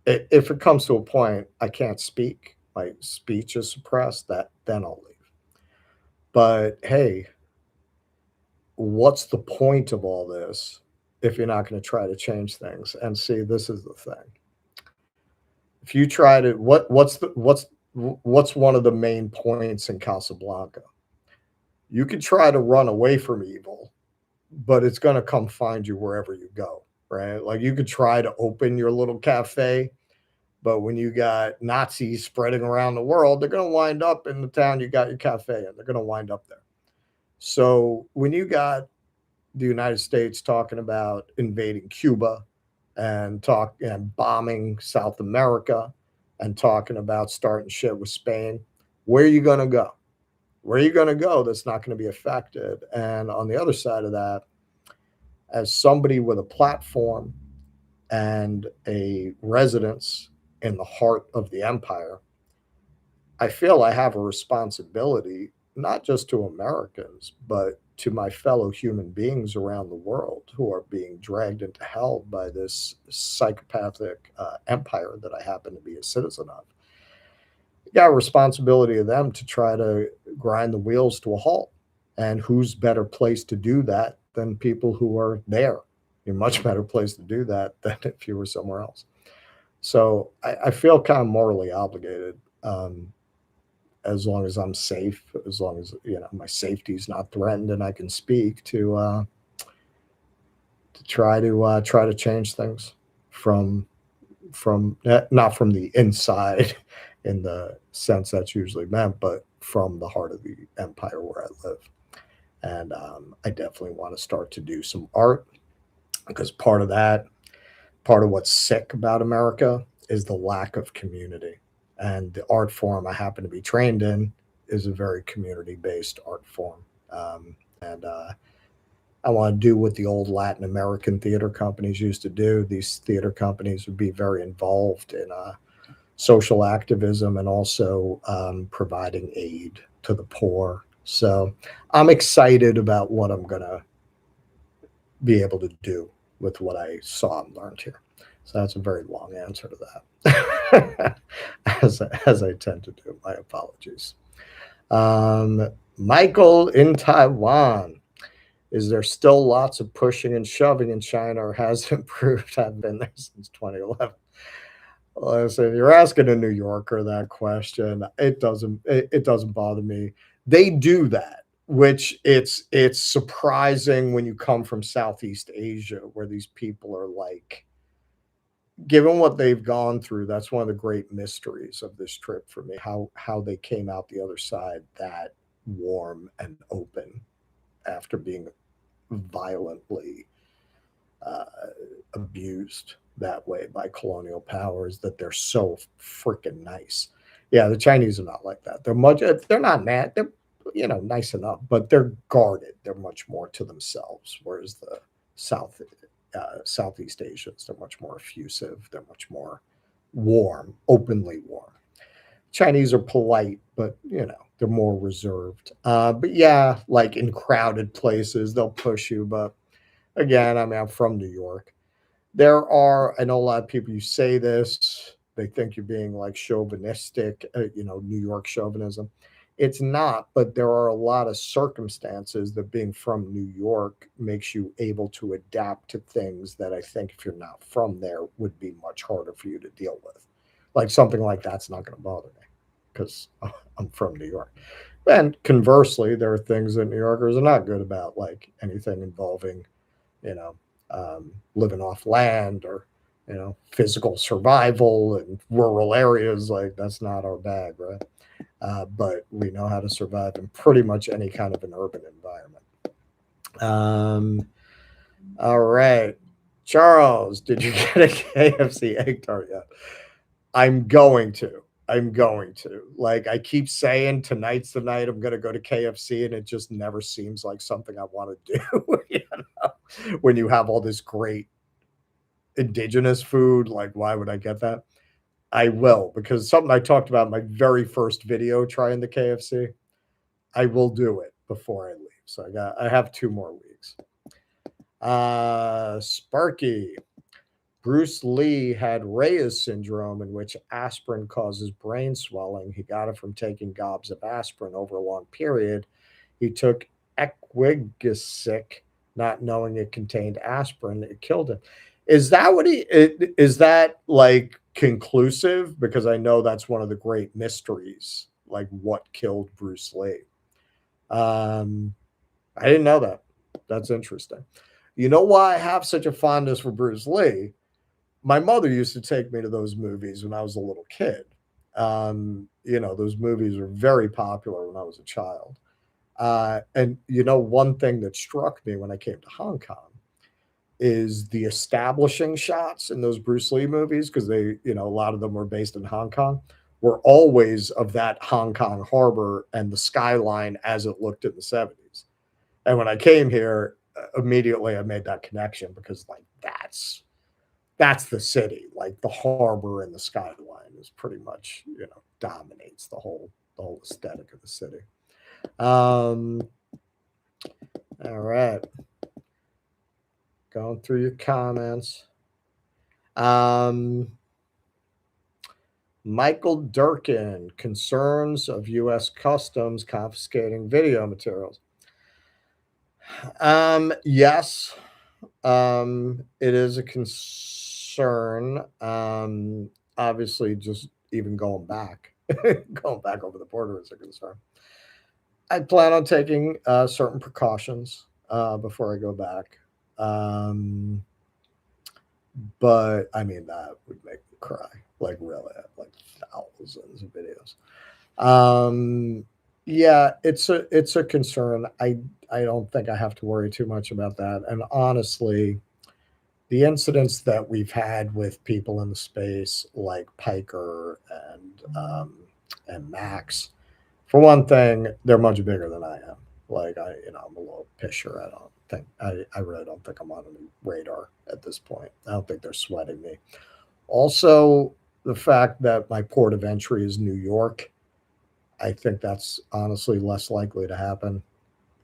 If it comes to a point I can't speak, my speech is suppressed, that then I'll leave. But hey, what's the point of all this if you're not going to try to change things? And see, this is the thing. If you try to what's one of the main points in Casablanca? You could try to run away from evil, but it's going to come find you wherever you go, right? Like you could try to open your little cafe, but when you got Nazis spreading around the world, they're going to wind up in the town you got your cafe in. They're going to wind up there. So when you got the United States talking about invading Cuba and bombing South America and talking about starting shit with Spain, where are you going to go? Where are you going to go that's not going to be affected? And on the other side of that, as somebody with a platform and a residence in the heart of the empire, I feel I have a responsibility, not just to Americans, but to my fellow human beings around the world who are being dragged into hell by this psychopathic empire that I happen to be a citizen of. You got a responsibility of them to try to grind the wheels to a halt. And who's better placed to do that than people who are there? You're much better place to do that than if you were somewhere else. So I feel kind of morally obligated, as long as I'm safe, as long as my safety is not threatened, and I can speak to try to change things from not from the inside in the sense that's usually meant, but from the heart of the empire where I live. And I definitely want to start to do some art because part of what's sick about America is the lack of community. And the art form I happen to be trained in is a very community based art form. And I want to do what the old Latin American theater companies used to do. These theater companies would be very involved in social activism and also providing aid to the poor. So I'm excited about what I'm going to be able to do with what I saw and learned here. So that's a very long answer to that, as I tend to do. My apologies. Michael in Taiwan. Is there still lots of pushing and shoving in China, or has it improved? I've been there since 2011. Listen, you're asking a New Yorker that question. It doesn't bother me. They do that, which it's surprising when you come from Southeast Asia, where these people are like, given what they've gone through, that's one of the great mysteries of this trip for me. How they came out the other side that warm and open after being violently uh, abused that way by colonial powers, that they're so freaking nice. Yeah, the Chinese are not like that. They're not mad. They're nice enough, but they're guarded. They're much more to themselves. Whereas the Southeast Asians, they're much more effusive. They're much more warm, openly warm. Chinese are polite, but they're more reserved. But yeah, like in crowded places, they'll push you. But again, I mean, I'm from New York. I know a lot of people, you say this, they think you're being like chauvinistic, New York chauvinism. It's not, but there are a lot of circumstances that being from New York makes you able to adapt to things that I think if you're not from there would be much harder for you to deal with. Like something like that's not going to bother me because I'm from New York. And conversely, there are things that New Yorkers are not good about, like anything involving, you know, living off land or, physical survival in rural areas. Like that's not our bag, right? But we know how to survive in pretty much any kind of an urban environment. All right. Charles, did you get a KFC egg tart yet? I'm going to. I'm going to. Like, I keep saying tonight's the night I'm going to go to KFC, and it just never seems like something I want to do. When you have all this great indigenous food, like, why would I get that? I will, because something I talked about in my very first video trying the KFC. I will do it before I leave. So I have 2 more weeks. Sparky. Bruce Lee had Reyes syndrome, in which aspirin causes brain swelling. He got it from taking gobs of aspirin over a long period. He took Equigesic, not knowing it contained aspirin. It killed him. Is that what is that like conclusive? Because I know that's one of the great mysteries, like what killed Bruce Lee. I didn't know that. That's interesting. You know why I have such a fondness for Bruce Lee? My mother used to take me to those movies when I was a little kid. Those movies were very popular when I was a child. And one thing that struck me when I came to Hong Kong is the establishing shots in those Bruce Lee movies, because a lot of them were based in Hong Kong, were always of that Hong Kong harbor and the skyline as it looked in the 70s. And when I came here, immediately I made that connection because like that's the city. Like the harbor and the skyline is pretty much, dominates the whole aesthetic of the city. All right. Going through your comments. Michael Durkin, concerns of U.S. Customs confiscating video materials. Yes, it is a concern. Obviously, just even going back over the border is a concern. I plan on taking certain precautions before I go back. But I mean, that would make me cry. Like, really, I have like thousands of videos. Yeah, it's a concern. I don't think I have to worry too much about that. And honestly, the incidents that we've had with people in the space, like Piker and Max, for one thing, they're much bigger than I am. Like I'm a little pisher. I really don't think I'm on any radar at this point. I don't think they're sweating me. Also, the fact that my port of entry is New York, I think that's honestly less likely to happen.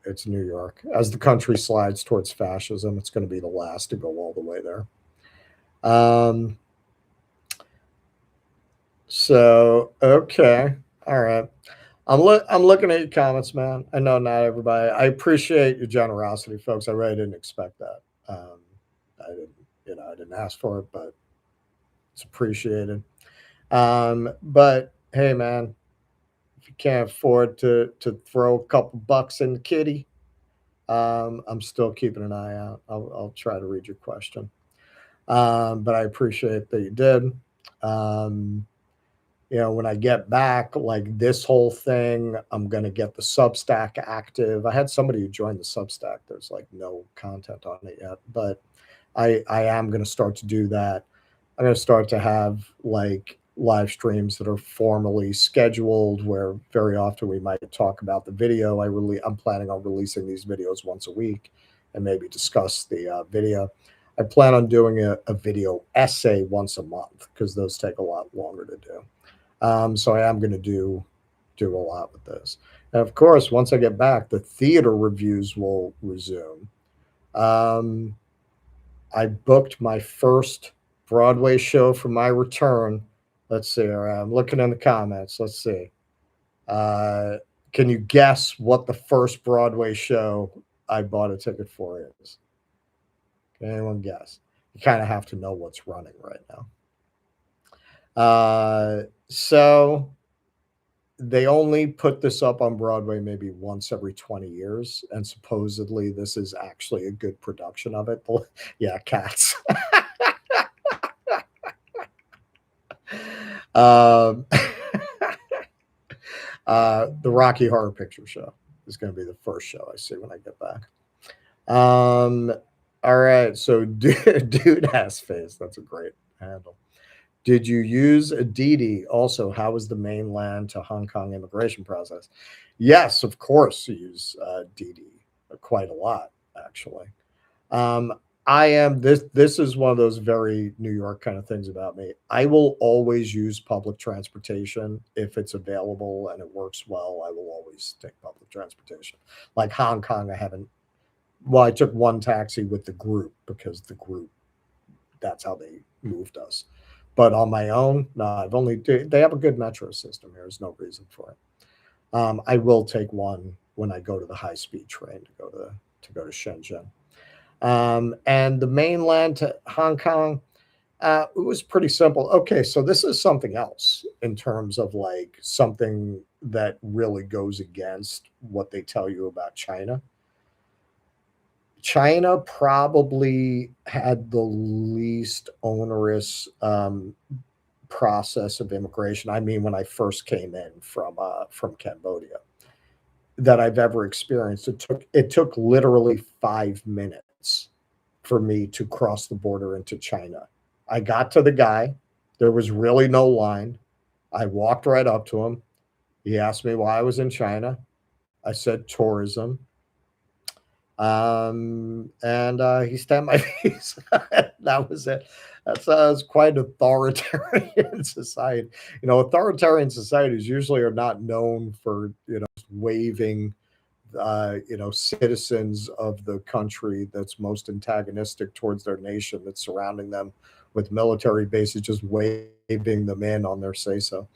It's New York. As the country slides towards fascism, it's going to be the last to go all the way there. So, okay. All right. I'm looking at your comments, man. I know not everybody. I appreciate your generosity, folks. I really didn't expect that. I didn't ask for it, but it's appreciated. But hey, man, if you can't afford to throw a couple bucks in the kitty, I'm still keeping an eye out. I'll try to read your question. But I appreciate that you did. When I get back, like this whole thing, I'm going to get the Substack active. I had somebody who joined the Substack. There's like no content on it yet, but I am going to start to do that. I'm going to start to have like live streams that are formally scheduled, where very often we might talk about the video. I'm planning on releasing these videos once a week and maybe discuss the video. I plan on doing a video essay once a month because those take a lot longer to do. So I am going to do a lot with this. And of course, once I get back, the theater reviews will resume. I booked my first Broadway show for my return. Let's see. I'm looking in the comments. Let's see. Can you guess what the first Broadway show I bought a ticket for is? Can anyone guess? You kind of have to know what's running right now. So they only put this up on Broadway maybe once every 20 years, and supposedly this is actually a good production of it. Yeah, Cats. um, the Rocky Horror Picture Show is going to be the first show I see when I get back. All right, so dude ass face. That's a great handle. Did you use a Didi? Also, how was the mainland to Hong Kong immigration process? Yes, of course, use Didi quite a lot, actually. I am this is one of those very New York kind of things about me. I will always use public transportation if it's available and it works well. I will always take public transportation. Like Hong Kong, I haven't. Well, I took one taxi with the group because the group, that's how they moved us. But on my own, no, they have a good metro system here. There's no reason for it. I will take one when I go to the high speed train to go to Shenzhen. And the mainland to Hong Kong, it was pretty simple. Okay, so this is something else in terms of like something that really goes against what they tell you about China. China probably had the least onerous process of immigration. I mean, when I first came in from Cambodia, that I've ever experienced. It took literally 5 minutes for me to cross the border into China. I got to the guy. There was really no line. I walked right up to him. He asked me why I was in China. I said tourism. And he stamped my face. That was it. That's quite authoritarian society. Authoritarian societies usually are not known for waving citizens of the country that's most antagonistic towards their nation that's surrounding them with military bases, just waving them in on their say so.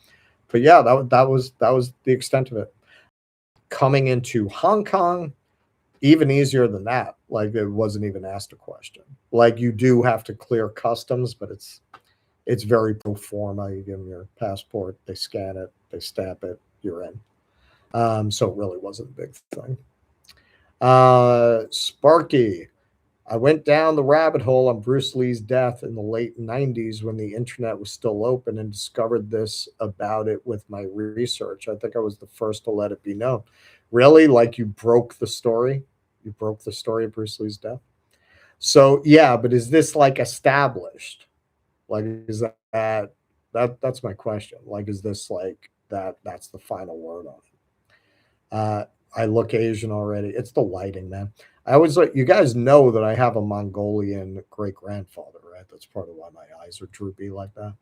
But yeah, that was the extent of it. Coming into Hong Kong, even easier than that. Like it wasn't even asked a question. Like you do have to clear customs, but it's very pro forma. You give them your passport, they scan it, they stamp it, you're in. So it really wasn't a big thing. Sparky, I went down the rabbit hole on Bruce Lee's death in the late 90s when the internet was still open and discovered this about it with my research. I think I was the first to let it be known. Really? Like you broke the story? You broke the story of Bruce Lee's death? So yeah, but is this like established? Like is that's my question. Like is this like that's the final word on it? I look Asian already. It's the lighting, man. I always like you guys know that I have a Mongolian great grandfather, right? That's part of why my eyes are droopy like that.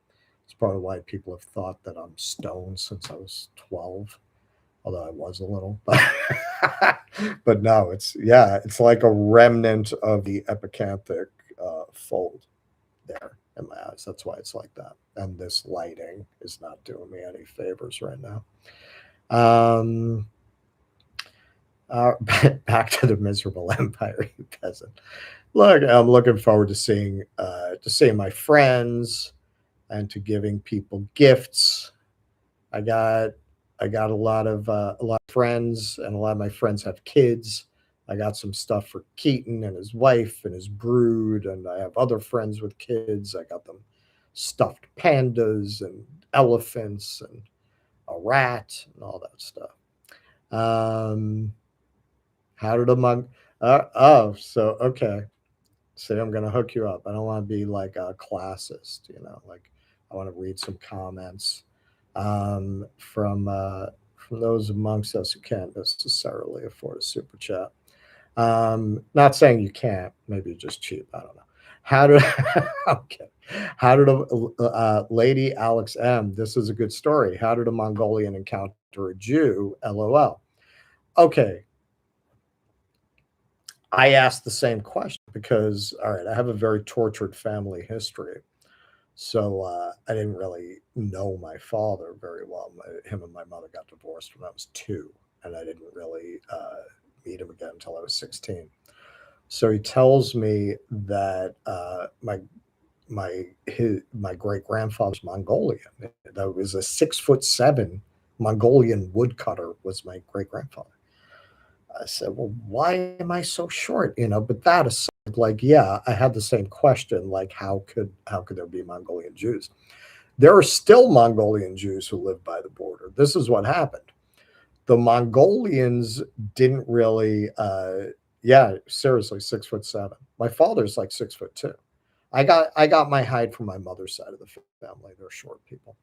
It's part of why people have thought that I'm stoned since I was 12, although I was a little. But no, it's like a remnant of the epicanthic fold there in my eyes. That's why it's like that. And this lighting is not doing me any favors right now. Back to the miserable empire, you peasant. Look, I'm looking forward to seeing my friends and to giving people gifts. I got a lot of friends, and a lot of my friends have kids. I got some stuff for Keaton and his wife and his brood, and I have other friends with kids. I got them stuffed pandas and elephants and a rat and all that stuff. Um, how did a monk? So okay. See, I'm gonna hook you up. I don't want to be like a classist, Like I want to read some comments from those amongst us who can't necessarily afford a super chat. Not saying you can't. Maybe you're just cheap. I don't know. How did okay? How did Lady Alex M? This is a good story. How did a Mongolian encounter a Jew? LOL. Okay, I asked the same question because, all right, I have a very tortured family history. So I didn't really know my father very well. Him and my mother got divorced when I was 2. and I didn't really meet him again until I was 16. So he tells me that my great grandfather's Mongolian. That was a 6'7" Mongolian woodcutter was my great grandfather. I said, "Well, why am I so short?" But that aside, like, yeah, I had the same question, like, how could there be Mongolian Jews? There are still Mongolian Jews who live by the border. This is what happened. The Mongolians didn't really, yeah, seriously, 6'7". My father's like 6'2". I got my height from my mother's side of the family. They're short people.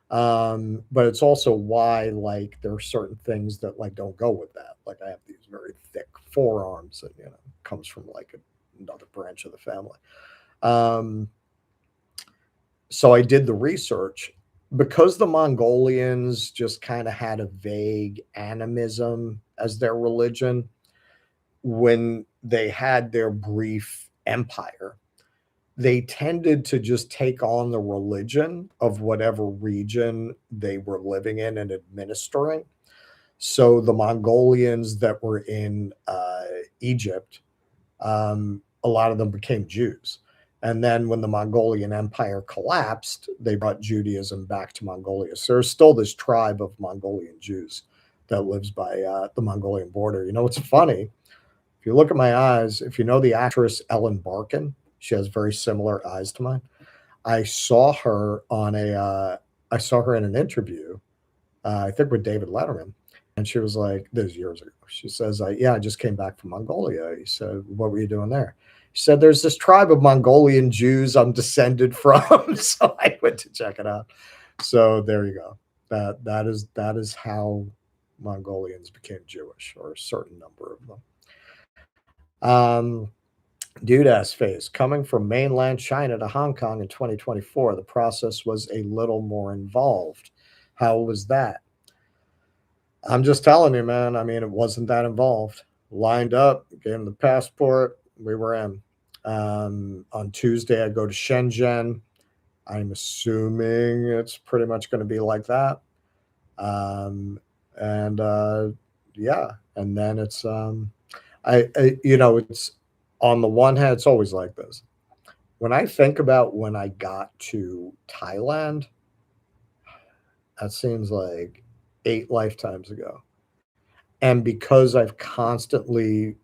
But it's also why, like, there are certain things that, like, don't go with that. Like, I have these very thick forearms and, comes from, like, another branch of the family. Um, so I did the research. Because the Mongolians just kinda had a vague animism as their religion, when they had their brief empire, they tended to just take on the religion of whatever region they were living in and administering. So the Mongolians that were in Egypt, a lot of them became Jews. And then when the Mongolian Empire collapsed, they brought Judaism back to Mongolia. So there's still this tribe of Mongolian Jews that lives by the Mongolian border. It's funny. If you look at my eyes, if you know the actress Ellen Barkin, she has very similar eyes to mine. I saw her on I saw her in an interview, I think with David Letterman, and she was like, this is years ago. She says, "Yeah, I just came back from Mongolia." He said, "What were you doing there?" She said, "There's this tribe of Mongolian Jews I'm descended from." So I went to check it out. So there you go. That is how Mongolians became Jewish, or a certain number of them. Um, Dude ass face. Coming from mainland China to Hong Kong in 2024, the process was a little more involved. How was that? I'm just telling you, man. I mean, it wasn't that involved. Lined up, gave him the passport, we were in. On Tuesday, I go to Shenzhen. I'm assuming it's pretty much going to be like that. Um, and yeah, and then it's it's on the one hand, it's always like this. When I think about when I got to Thailand, that seems like 8 lifetimes ago. And because I've constantly,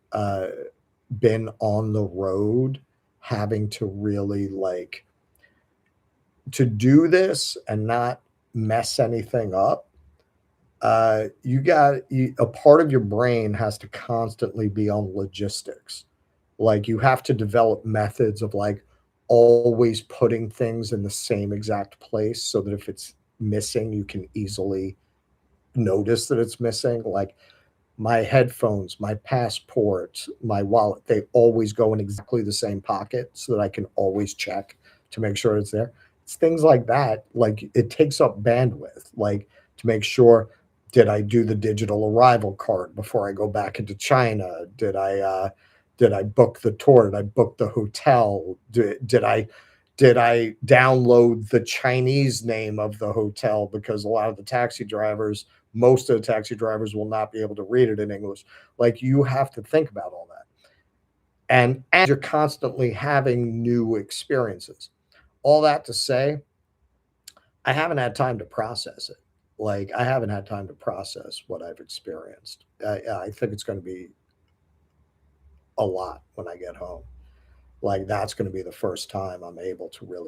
been on the road, having to really, like, to do this and not mess anything up, a part of your brain has to constantly be on logistics. Like, you have to develop methods of, like, always putting things in the same exact place so that if it's missing, you can easily notice that it's missing. Like, my headphones, my passport, my wallet, they always go in exactly the same pocket so that I can always check to make sure it's there. It's things like that. Like, it takes up bandwidth, like, to make sure, did I do the digital arrival card before I go back into China? Did I book the tour? Did I book the hotel? Did I download the Chinese name of the hotel, because a lot of the taxi drivers, most of the taxi drivers will not be able to read it in English. Like, you have to think about all that. And you're constantly having new experiences. All that to say, I haven't had time to process it. Like, I haven't had time to process what I've experienced. I think it's going to be a lot when I get home. Like, that's going to be the first time I'm able to really